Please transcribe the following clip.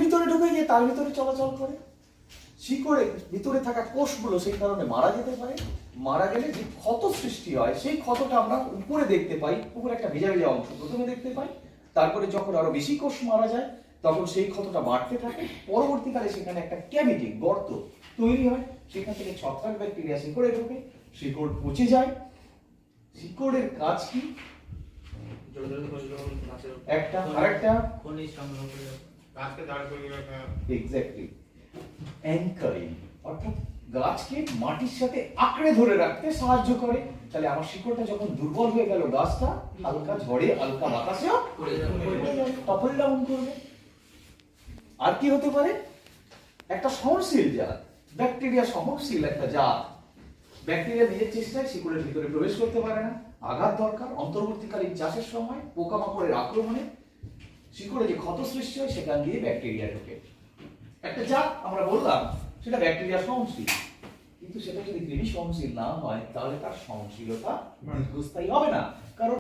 ভিতরে ঢুকে গিয়ে তার ভিতরে চলাচল করে। শিকড়ের ভিতরে থাকা কোষগুলো সেই কারণে মারা যেতে পারে। মারা গেলে যে ক্ষত সৃষ্টি হয় সেই ক্ষতটা আমরা উপরে দেখতে পাই, উপরে একটা ভেজা ভেজা অংশ প্রথমে দেখতে পাই, তারপরে যখন আরো বেশি কোষ মারা যায় তখন সেই ক্ষতটা বাড়তে থাকে, পরবর্তীকালে সেখানে একটা ক্যাভিটি গর্ত তৈরি হয়, সেখান থেকে ছত্রাক ব্যাকটেরিয়া শিকড়ে ঢোকে, শিকড় পচে যায়। শিকড়ের কাজ কি? একটা আরেকটা খনিজ সংগ্রহ করে গাছকে দাঁড় করিয়ে রাখা। এক্স্যাক্টলি অ্যাঙ্কারিং, অর্থাৎ গাছকে মাটির সাথে আঁকড়ে ধরে রাখতে সাহায্য করে। তাহলে আমার শিকড়টা যখন দুর্বল হয়ে গেল গাছটা হালকা ঝড়ে হালকা বাতাসেও টপল ডাউন করবে। আর কি হতে পারে? একটা সহনশীল জাত, ব্যাকটেরিয়া সহনশীল একটা জাত। ব্যাকটেরিয়া নিজের চেষ্টায় শিকড়ের ভিতরে প্রবেশ করতে পারে না, আঘাত দরকার। অন্তর্বর্তীকালীন চাষের সময় পোকামাকড়ের আক্রমণে শিকড়ে যে ক্ষত সৃষ্টি হয় সেখান দিয়ে ব্যাকটেরিয়া ঢোকে। একটা জাত আমরা বললাম সেটা ব্যাকটেরিয়া সহনশীল, কিন্তু সেটা যদি কৃমি সহনশীল না হয় তাহলে তার সহনশীলতা দীর্ঘস্থায়ী হবে না। কারণ